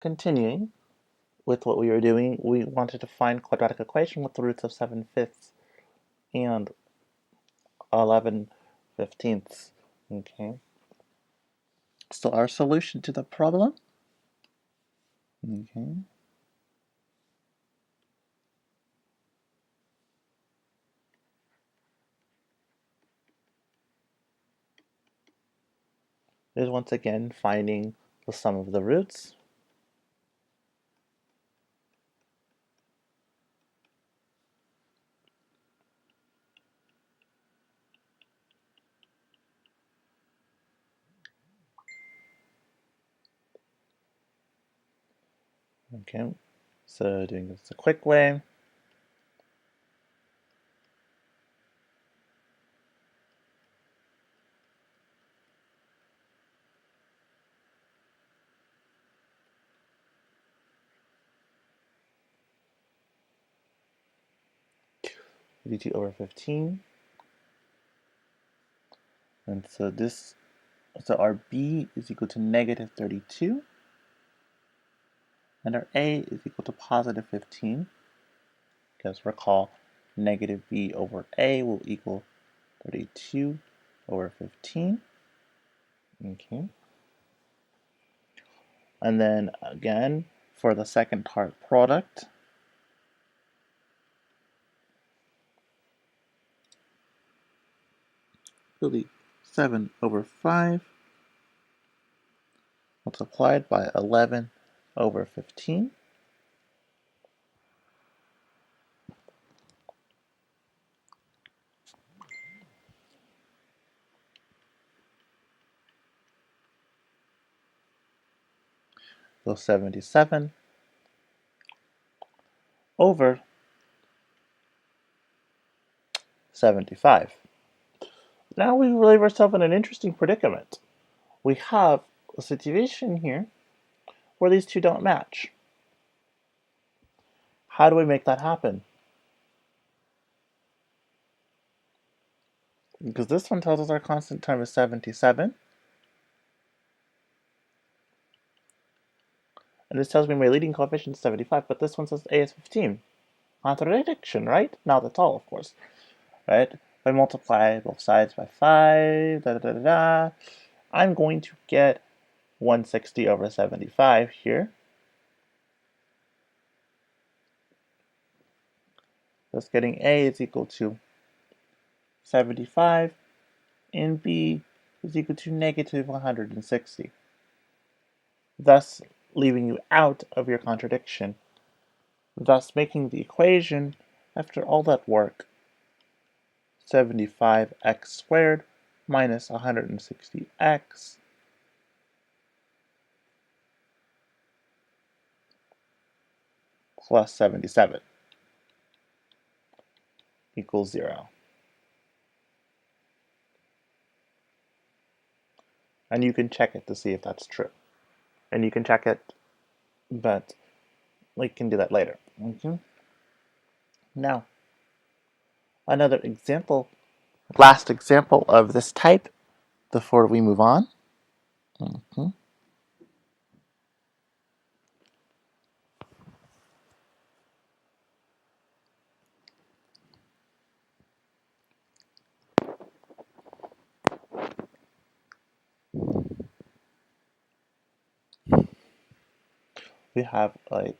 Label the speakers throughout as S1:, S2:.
S1: continuing with what we were doing, we wanted to find quadratic equation with the roots of 7/5 and 11/15. Okay. So our solution to the problem, okay, is once again finding the sum of the roots. Okay, so doing this a quick way. dt over 15. And so our b is equal to negative 32. And our a is equal to positive 15. Because recall, negative b over a will equal 32 over 15. Okay. And then again, for the second part product, will be 7 over 5 multiplied by 11 over 15. So 77 over 75. Now we leave ourselves in an interesting predicament. We have a situation here where these two don't match. How do we make that happen? Because this one tells us our constant term is 77. And this tells me my leading coefficient is 75, but this one says A is 15. Contradiction, right? Not at all, of course. Right? If I multiply both sides by 5, I'm going to get 160 over 75 here. Thus getting A is equal to 75 and B is equal to negative 160. Thus leaving you out of your contradiction. Thus making the equation, after all that work, 75x squared minus 160x plus 77 equals 0. And you can check it to see if that's true. And you can check it, but we can do that later. Okay. Now, another example, last example of this type before we move on. Okay. We have like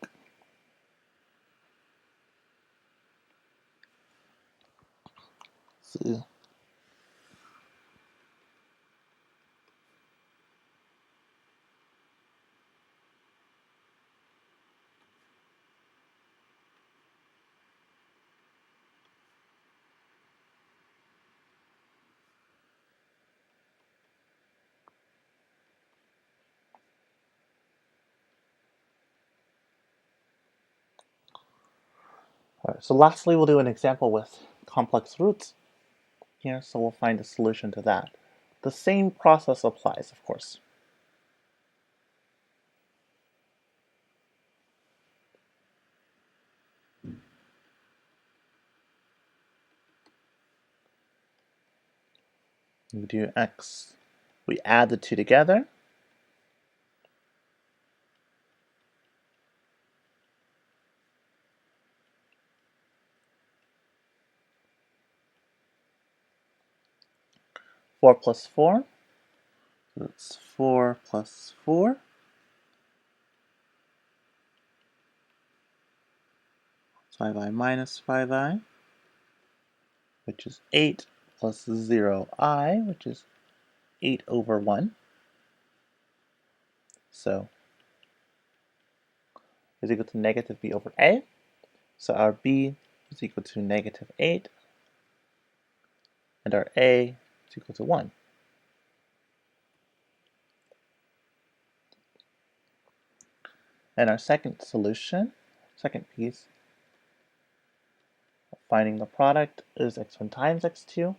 S1: see, Alright, so lastly, we'll do an example with complex roots here, so we'll find a solution to that. The same process applies, of course. We do x, we add the two together. 4 plus 4. That's 4 plus 4. It's 5i minus 5i, which is 8, plus 0i, which is 8 over 1. So is equal to negative b over a. So our b is equal to negative 8, and our a is equal to 1. And our second solution, second piece, finding the product is x1 times x2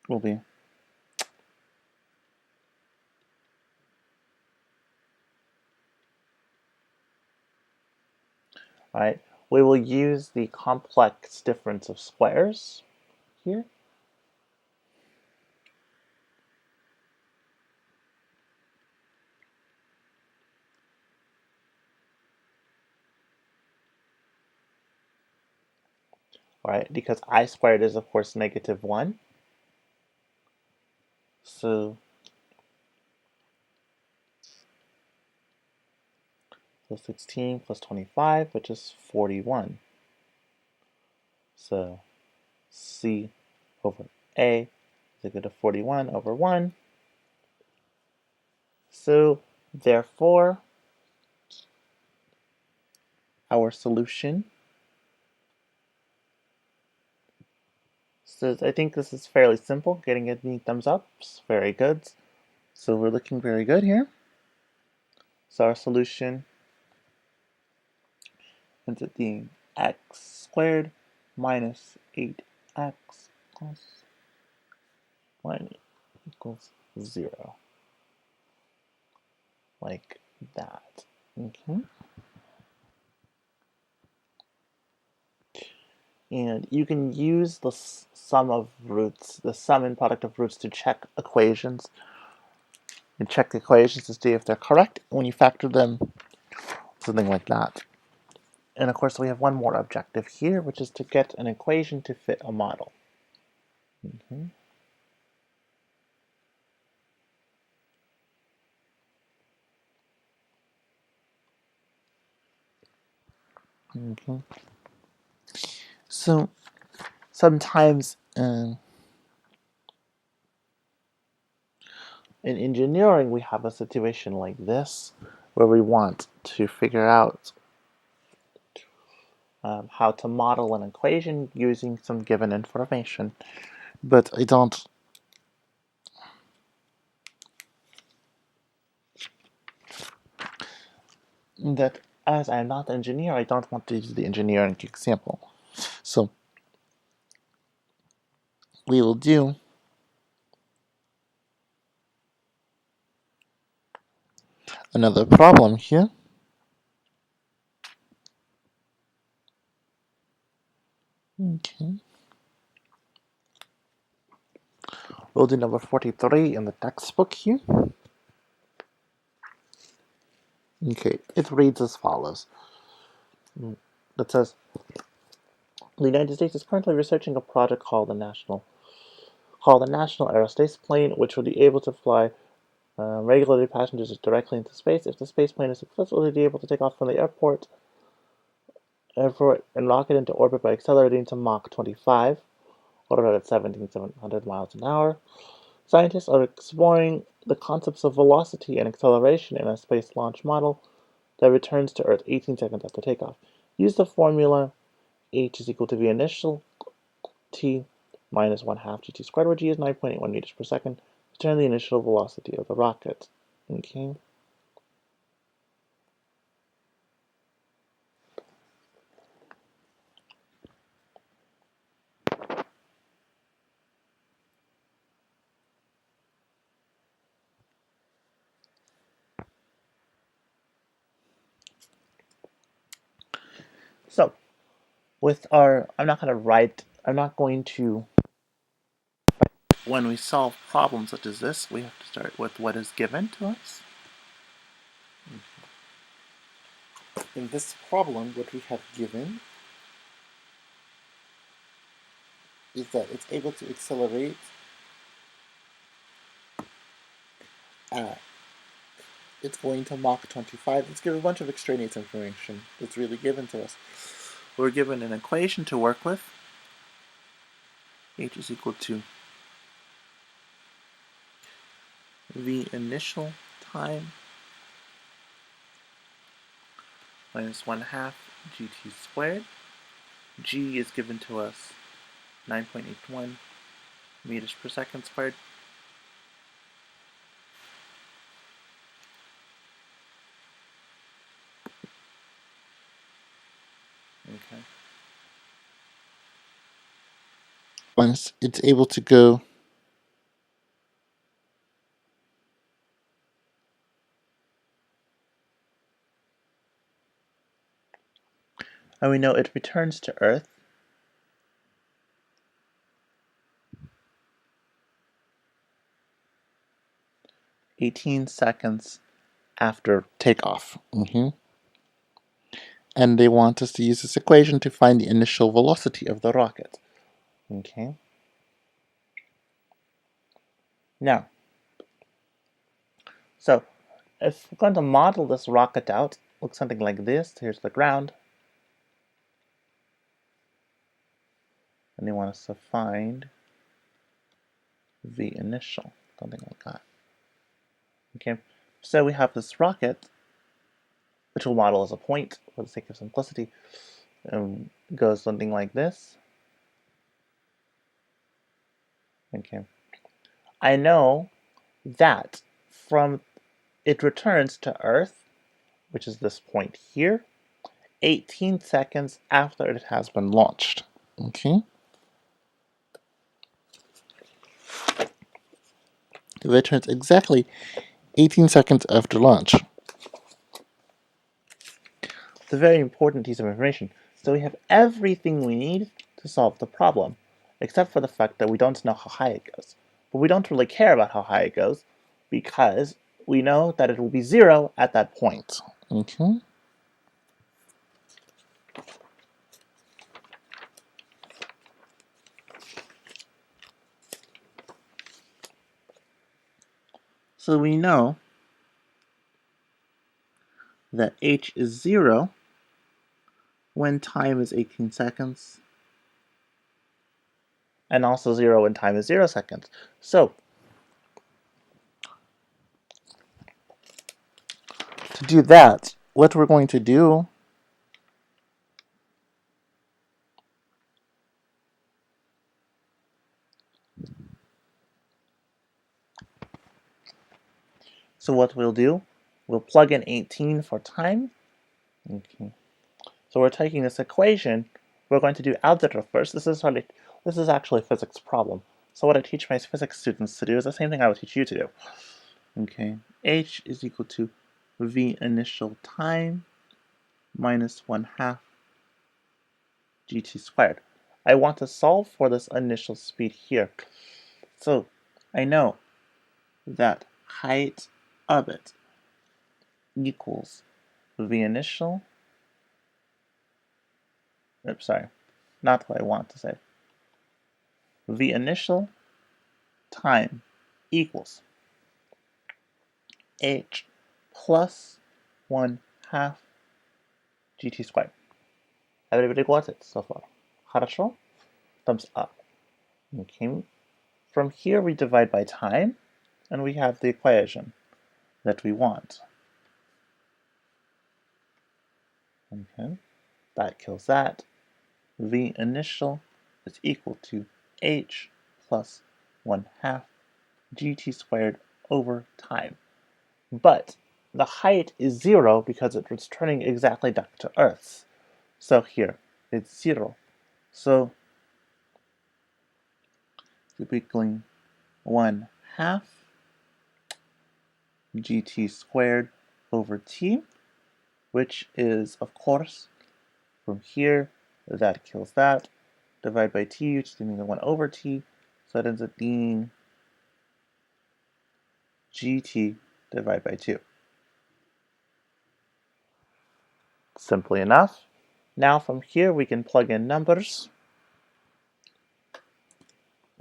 S1: will be right. We will use the complex difference of squares here. Right, because I squared is of course negative 1. So 16 plus 25, which is 41. So c over a is equal to 41 over 1. So therefore, our solution says, I think this is fairly simple. Getting any thumbs ups, very good. So we're looking very good here. So our solution ends up being x squared minus 8x plus 1 equals 0. Like that. Okay. And you can use the sum of roots, the sum and product of roots to check equations. And check the equations to see if they're correct when you factor them, something like that. And of course, we have one more objective here, which is to get an equation to fit a model. Okay. So sometimes in engineering, we have a situation like this, where we want to figure out how to model an equation using some given information. But I don't that as I'm not an engineer, I don't want to use the engineering example. So we will do another problem here. Okay. We'll do number 43 in the textbook here. Okay, it reads as follows. It says, the United States is currently researching a project called the National Aerospace Plane, which will be able to fly regulated passengers directly into space. If the space plane is successful, it'll be able to take off from the airport and rocket into orbit by accelerating to Mach 25, or at 17,700 miles an hour. Scientists are exploring the concepts of velocity and acceleration in a space launch model that returns to Earth 18 seconds after takeoff. Use the formula h is equal to v initial t minus 1/2 gt squared, where g is 9.81 meters per second, to determine the initial velocity of the rocket. Okay. So, I'm not going to, when we solve problems such as this, we have to start with what is given to us. In this problem, what we have given is that it's able to accelerate at, it's going to Mach 25. Let's give a bunch of extraneous information that's really given to us. We're given an equation to work with. H is equal to v initial time minus 1/2 gt squared. G is given to us 9.81 meters per second squared. Okay. Once it's able to go and we know it returns to Earth 18 seconds after takeoff. And they want us to use this equation to find the initial velocity of the rocket. Okay. Now, so if we're going to model this rocket out, looks something like this. Here's the ground. And they want us to find the initial, something like that. Okay, so we have this rocket, which we'll model as a point for the sake of simplicity. Goes something like this. Okay, I know that from it returns to Earth, which is this point here, 18 seconds after it has been launched. Okay, it returns exactly 18 seconds after launch. It's a very important piece of information. So we have everything we need to solve the problem, except for the fact that we don't know how high it goes. But we don't really care about how high it goes, because we know that it will be 0 at that point. Okay. So we know that h is 0 when time is 18 seconds, and also 0 when time is 0 seconds. So, to do that, what we're going to do we'll plug in 18 for time. Okay. So we're taking this equation, we're going to do algebra first. This is actually a physics problem. So what I teach my physics students to do is the same thing I would teach you to do. Okay, h is equal to v initial time minus 1/2 gt squared. I want to solve for this initial speed here. So I know that height of it equals v initial, oops, sorry, not what I want to say. V initial time equals h plus 1/2 gt squared. Everybody got it so far? Хорошо? Thumbs up. Okay. From here we divide by time, and we have the equation that we want. Okay. That kills that. V initial is equal to h plus 1/2 gt squared over time. But the height is 0 because it's turning exactly back to Earth. So here, it's 0. So equaling 1/2 gt squared over t, which is, of course, from here, that kills that. Divide by t, which is going to be 1 over t. So it ends up being gt divided by 2. Simply enough. Now from here we can plug in numbers.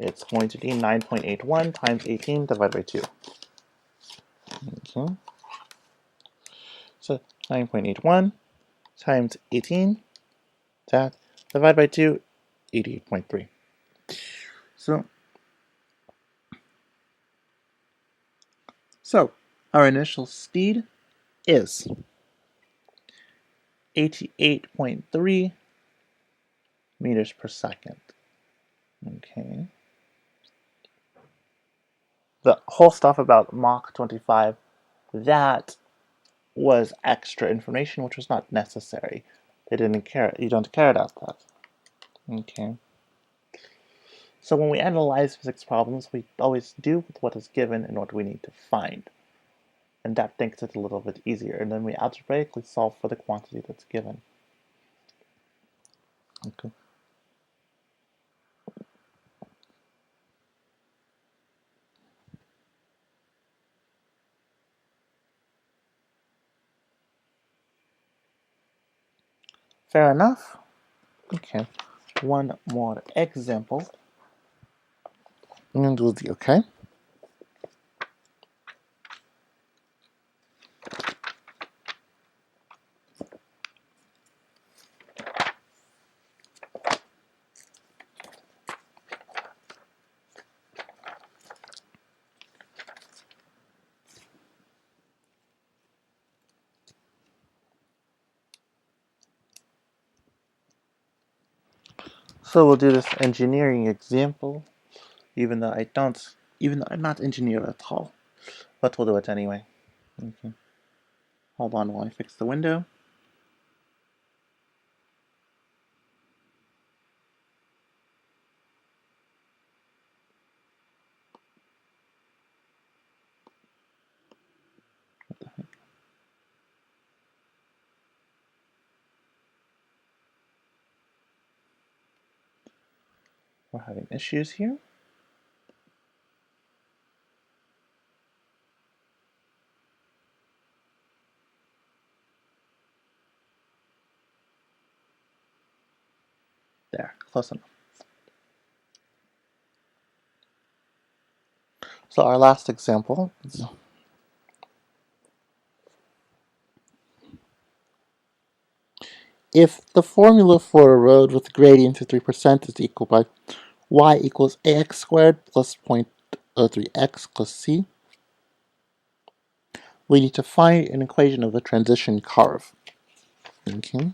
S1: it's going to be 9.81 times 18 divided by 2. Okay. So 9.81 times 18, that divided by 2, 88.3. So our initial speed is 88.3 meters per second. Okay. The whole stuff about Mach 25, that was extra information which was not necessary. They didn't care. You don't care about that. Okay. So when we analyze physics problems, we always do with what is given and what we need to find. And that makes it a little bit easier. And then we algebraically solve for the quantity that's given. Okay. Fair enough. Okay. One more example. And we'll do, okay? So we'll do this engineering example, even though I'm not engineer at all. But we'll do it anyway. Okay. Hold on while I fix the window. We're having issues here. There, close enough. So our last example is if the formula for a road with a gradient of 3% is equal by y equals ax squared plus 0.03x plus c, we need to find an equation of the transition curve. Okay.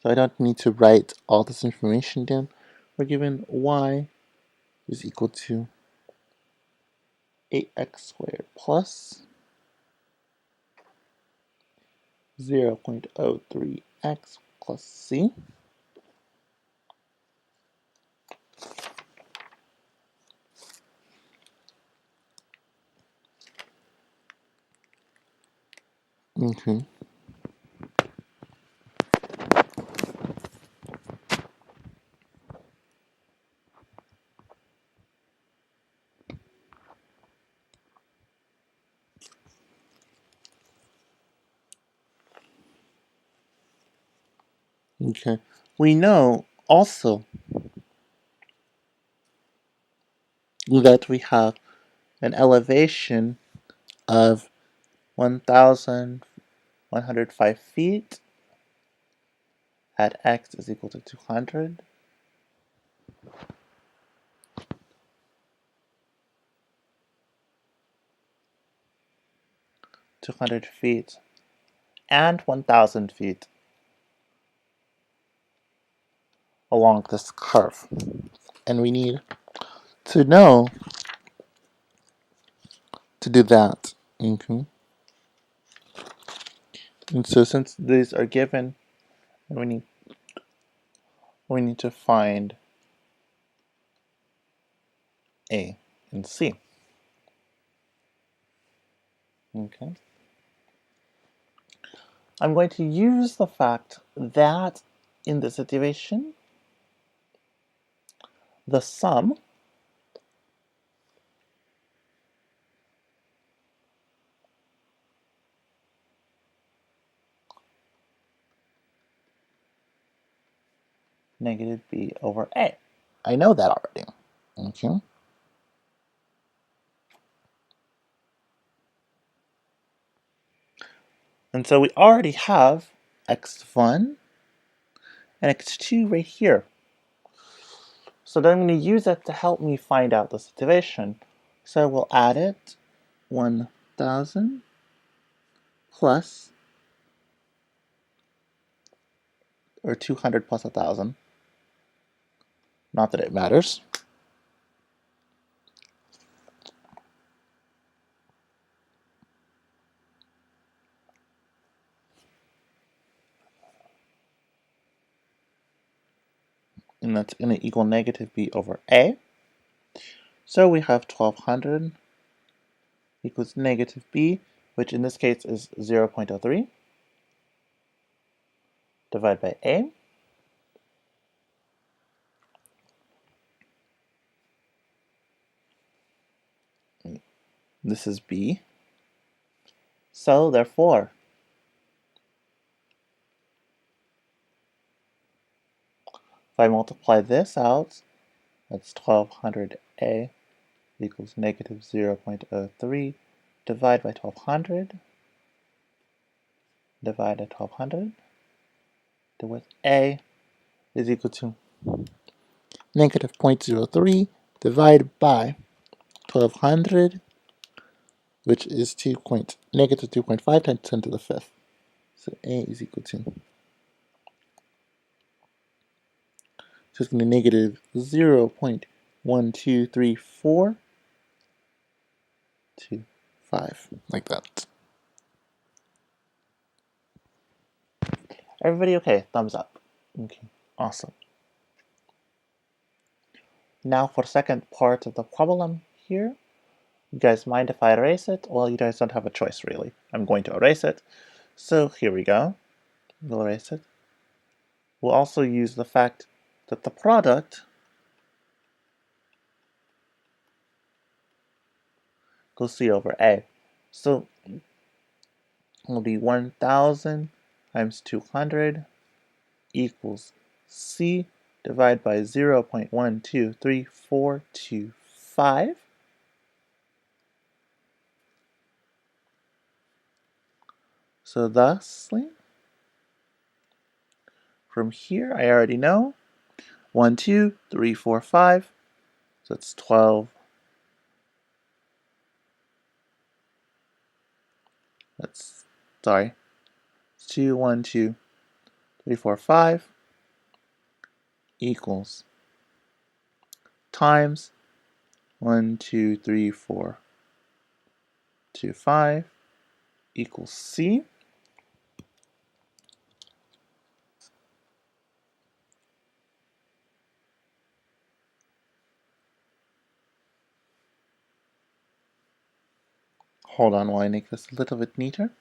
S1: So I don't need to write all this information down. We're given y is equal to 8x squared plus 0.03x plus c. Okay. Okay. We know also that we have an elevation of 1,105 feet at x is equal to 200. 200 feet and 1,000 feet along this curve. And we need to know to do that. Okay. And so since these are given, we need to find A and C. Okay. I'm going to use the fact that in this situation, the sum negative b over a. I know that already. Okay. And so we already have x1 and x2 right here. So then I'm going to use it to help me find out the situation. So we'll add it, 1,000 plus, or 200 plus 1,000. Not that it matters. And that's going to equal negative b over a. So we have 1,200 equals negative b, which in this case is 0.03, divided by a. This is b. So therefore, if I multiply this out, that's 1,200a equals negative 0.03 divided by 1,200 divided by 1,200, with a is equal to negative 0.03 divided by 1,200, which is negative 2.5 times 10 to the fifth. So a is equal to, so it's going to be negative 0.123425, like that. Everybody okay? Thumbs up. Okay, awesome. Now for the second part of the problem here, you guys mind if I erase it? Well, you guys don't have a choice really. I'm going to erase it. So here we go. We'll erase it. We'll also use the fact that the product goes C over A. So it'll be 1,000 times 200 equals C divided by 0.123425. So thusly, from here I already know 1, 2, 3, 4, 5. So it's 12. Sorry. 2, 1, 2, 3, 4, 5 equals times 1, 2, 3, 4, 2, 5 equals C. Hold on while I make this a little bit neater.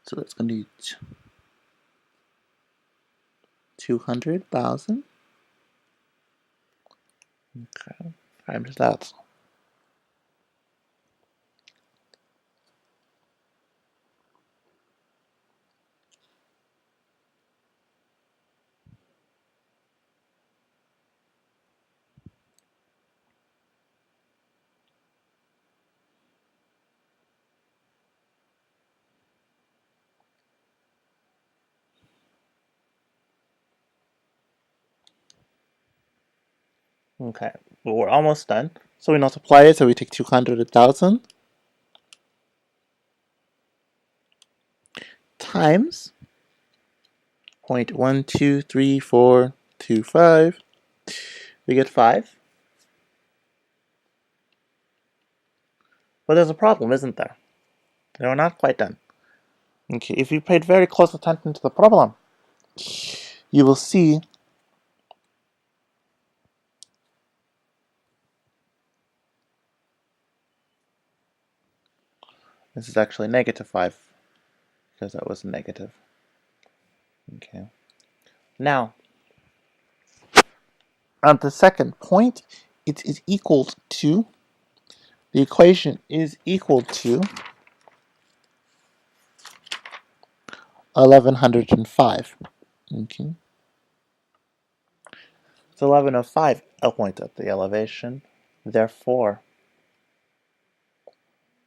S1: So that's going to be 200,000. Okay, times that. Okay, well, we're almost done. So we multiply it, so we take 200,000 times 0.123425. We get 5. But there's a problem, isn't there? We're not quite done. Okay, if you paid very close attention to the problem, you will see this is actually negative 5, because that was negative. Okay. Now, at the second point, it is equal to, the equation is equal to 1105. Okay. So 1105, a point at the elevation. Therefore,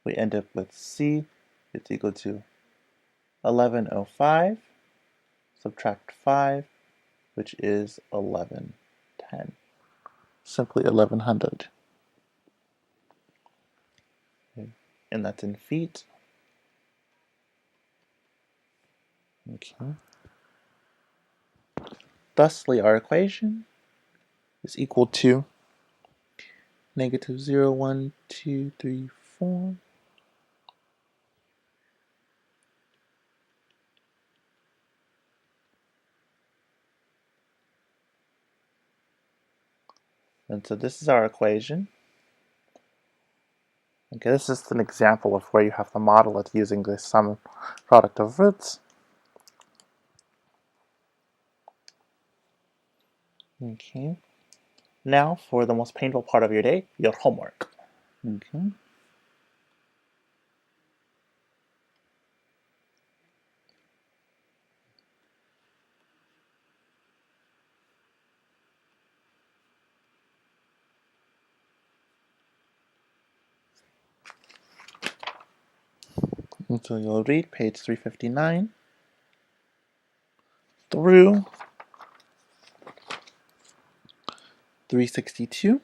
S1: we end up with C is equal to 1105, subtract 5, which is 1110. Simply 1100. And that's in feet. Okay. Thusly, our equation is equal to negative 0, 1, 2, 3, 4. And so this is our equation. Okay, this is an example of where you have to model it using the sum product of roots. Okay. Now for the most painful part of your day, your homework. Okay. And so you'll read page 359 through 362.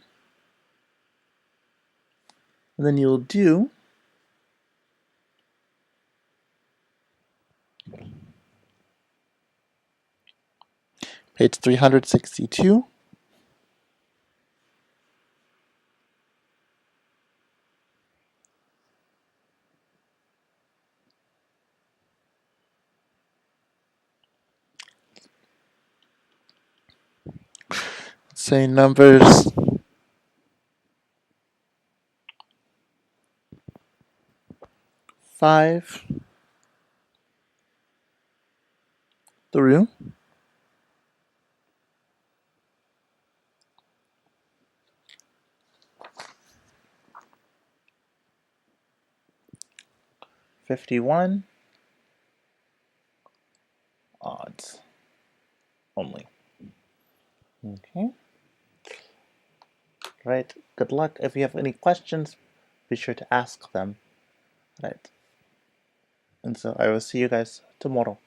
S1: And then you'll do page 362. Say numbers 5 through 51 odds only. Okay. Right. Good luck. If you have any questions, be sure to ask them. Right. And so I will see you guys tomorrow.